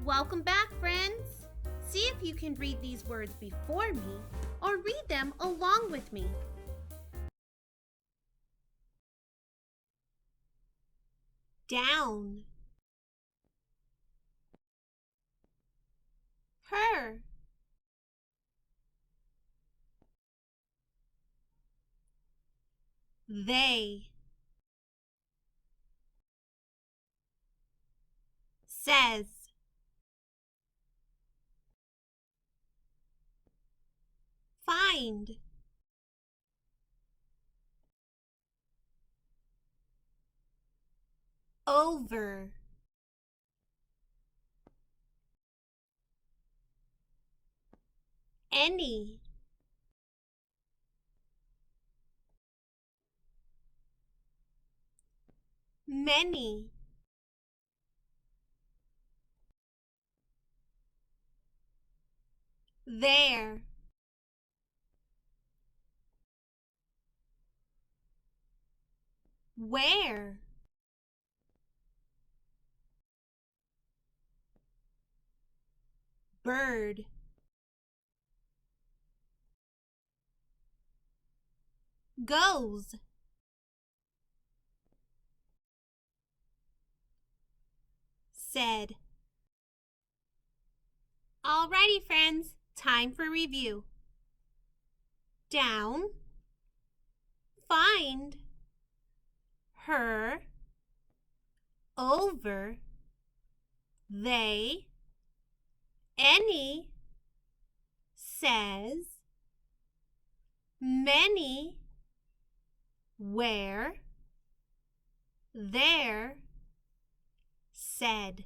Welcome back, friends! See if you can read these words before me or read them along with me. Down. Her. They. Says. Find. Over. Any. Many. There. Where. Bird. Goes. Said. Alrighty, friends, time for review. Down. Find. Her. Over. They. Any. Says. Many. Where. There. Said.